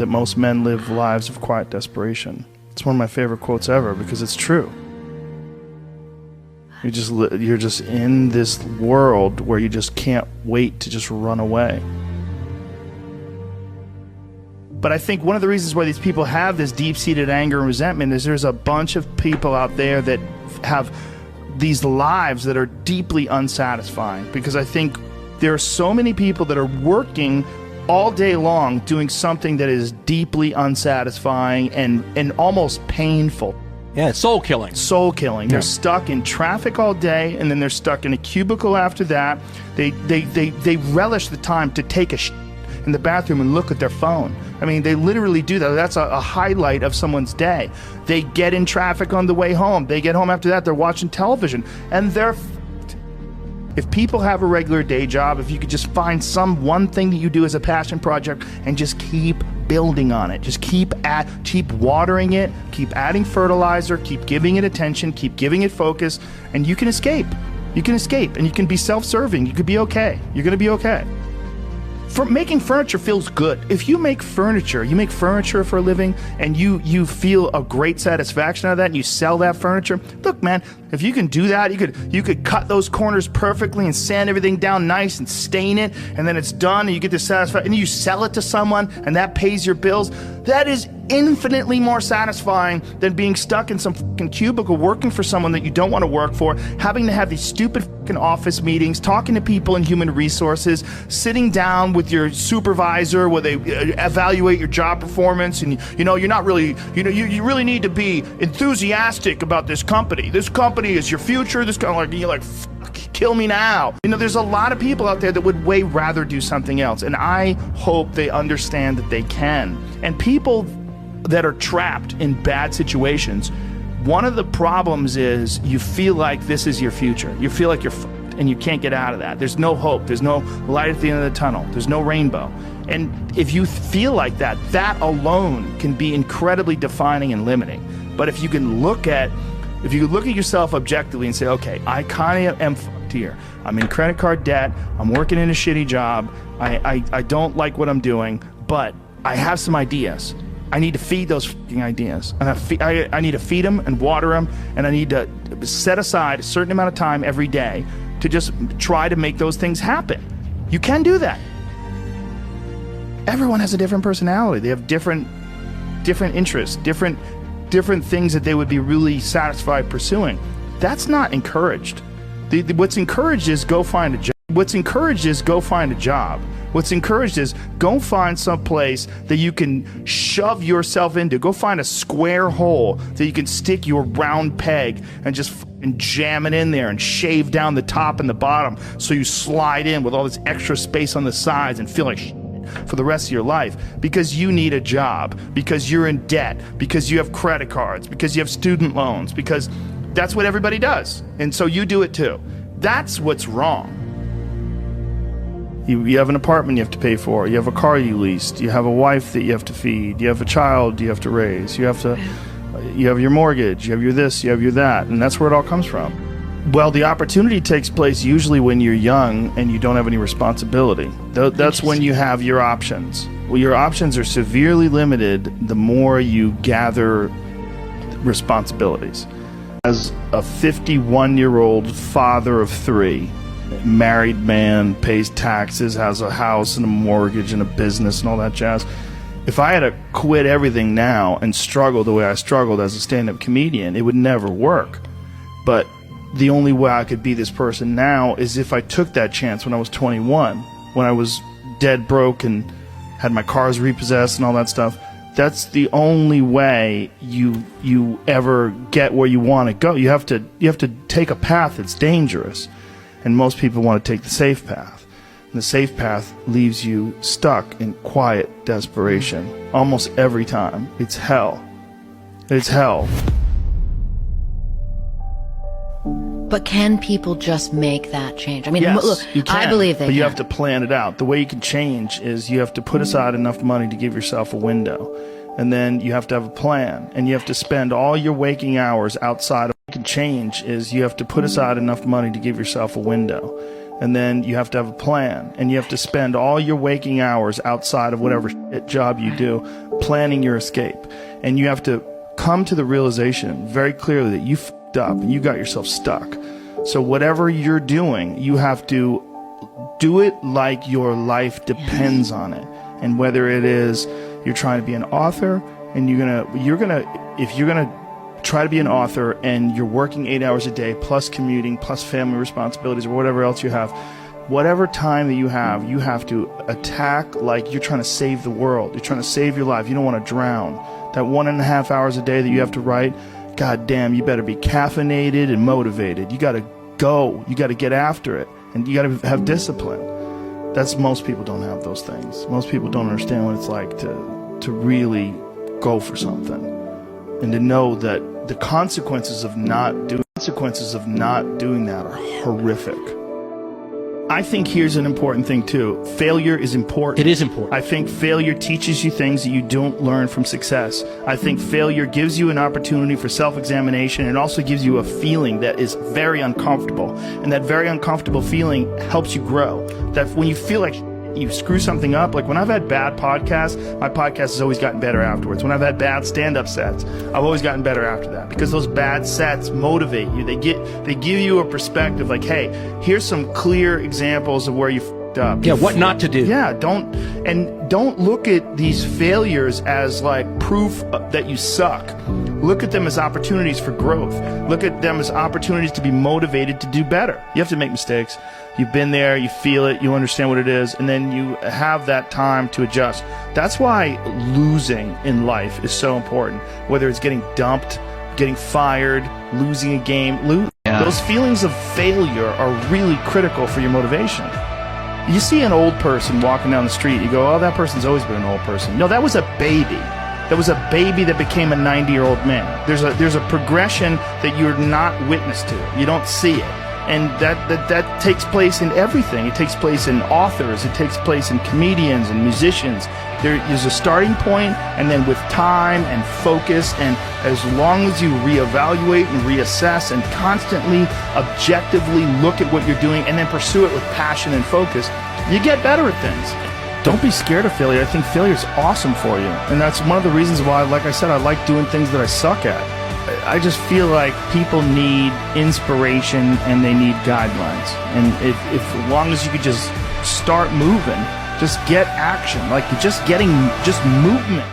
that most men live lives of quiet desperation. It's one of my favorite quotes ever because it's true. You're just in this world where you just can't wait to just run away. But I think one of the reasons why these people have this deep-seated anger and resentment is there's a bunch of people out there that have these lives that are deeply unsatisfying, because I think there are so many people that are working all day long doing something that is deeply unsatisfying and almost painful. Yeah, soul killing. Soul killing. Yeah. They're stuck in traffic all day, and then they're stuck in a cubicle after that. They relish the time to take a shit in the bathroom and look at their phone. I mean, they literally do that. That's a highlight of someone's day. They get in traffic on the way home. They get home after that, they're watching television, and they're f***ed. If people have a regular day job, if you could just find some one thing that you do as a passion project and just keep building on it, just keep watering it, keep adding fertilizer, keep giving it attention, keep giving it focus, and you can escape. You can escape, and you can be self-serving. You could be okay. You're gonna be okay. Making furniture feels good. If you make furniture for a living, and you feel a great satisfaction out of that, and you sell that furniture, look, man, if you can do that, you could cut those corners perfectly and sand everything down nice and stain it, and then it's done, and you get the satisfaction, and you sell it to someone, and that pays your bills. That is infinitely more satisfying than being stuck in some fucking cubicle working for someone that you don't want to work for, having to have these stupid fucking office meetings, talking to people in human resources, sitting down with your supervisor where they evaluate your job performance, and you're not really, you really need to be enthusiastic about this company. This company is your future. This kind of like, you're like, fuck, kill me now. There's a lot of people out there that would way rather do something else, and I hope they understand that they can. And people that are trapped in bad situations, one of the problems is you feel like this is your future. You feel like you're f***ed and you can't get out of that. There's no hope. There's no light at the end of the tunnel. There's no rainbow. And if you feel like that, that alone can be incredibly defining and limiting. But if you look at yourself objectively and say, okay, I kind of am f***ed here. I'm in credit card debt. I'm working in a shitty job. I don't like what I'm doing, but I have some ideas. I need to feed those fucking ideas. And I need to feed them and water them, and I need to set aside a certain amount of time every day to just try to make those things happen. You can do that. Everyone has a different personality. They have different interests, different things that they would be really satisfied pursuing. That's not encouraged. What's encouraged is go find a job. What's encouraged is go find a job. What's encouraged is go find some place that you can shove yourself into. Go find a square hole that you can stick your round peg and just jam it in there and shave down the top and the bottom so you slide in with all this extra space on the sides and feel like shit for the rest of your life, because you need a job, because you're in debt, because you have credit cards, because you have student loans, because that's what everybody does. And so you do it too. That's what's wrong. You have an apartment you have to pay for. You have a car you leased. You have a wife that you have to feed. You have a child you have to raise. You have your mortgage. You have your this. You have your that. And that's where it all comes from. Well, the opportunity takes place usually when you're young and you don't have any responsibility. That's when you have your options. Well, your options are severely limited the more you gather responsibilities. As a 51-year-old father of 3, married man, pays taxes, has a house and a mortgage and a business and all that jazz. If I had to quit everything now and struggle the way I struggled as a stand-up comedian, it would never work. But the only way I could be this person now is if I took that chance when I was 21, when I was dead broke and had my cars repossessed and all that stuff. That's the only way you ever get where you want to go. You have to take a path that's dangerous. And most people want to take the safe path. And the safe path leaves you stuck in quiet desperation. Almost every time. It's hell. It's hell. But can people just make that change? I mean, yes, look, you can, I believe they but you can. have to plan it out. The way you can change is you have to put aside enough money to give yourself a window. And then you have to have a plan. And you have to spend all your waking hours outside of. What can change is you have to put aside enough money to give yourself a window. And then you have to have a plan, and you have to spend all your waking hours outside of whatever shit job you do planning your escape. And you have to come to the realization very clearly that you f***ed up and you got yourself stuck. So whatever you're doing, you have to do it like your life depends on it. And whether it is you're trying to be an author, and if you're gonna try to be an author and you're working 8 hours a day plus commuting plus family responsibilities or whatever else you have, whatever time that you have to attack like you're trying to save the world. You're trying to save your life. You don't want to drown. That 1.5 hours a day that you have to write, god damn, you better be caffeinated and motivated. You got to go. You got to get after it. And you got to have discipline. Most people don't have those things. Most people don't understand what it's like to really go for something. And to know that the consequences of not doing that are horrific. I think here's an important thing too. Failure is important. It is important. I think failure teaches you things that you don't learn from success. I think failure gives you an opportunity for self-examination, and also gives you a feeling that is very uncomfortable. And that very uncomfortable feeling helps you grow. That when you feel like you screw something up, like when I've had bad podcasts, my podcast has always gotten better afterwards. When I've had bad stand-up sets, I've always gotten better after that, because those bad sets motivate you. They give you a perspective like, hey, here's some clear examples of where you f***ed up. Yeah, what not to do. Yeah, don't look at these failures as like proof that you suck. Look at them as opportunities for growth. Look at them as opportunities to be motivated to do better. You have to make mistakes. You've been there, you feel it, you understand what it is, and then you have that time to adjust. That's why losing in life is so important. Whether it's getting dumped, getting fired, losing a game, those feelings of failure are really critical for your motivation. You see an old person walking down the street, you go, oh, that person's always been an old person. No, that was a baby. That was a baby that became a 90-year-old man. There's a progression that you're not witness to. You don't see it. And that takes place in everything. It takes place in authors. It takes place in comedians and musicians. There is a starting point, and then with time and focus, and as long as you reevaluate and reassess and constantly, objectively look at what you're doing and then pursue it with passion and focus, you get better at things. Don't be scared of failure. I think failure is awesome for you. And that's one of the reasons why, like I said, I like doing things that I suck at. I just feel like people need inspiration and they need guidelines. And if as long as you could just start moving, just get action, like just movement.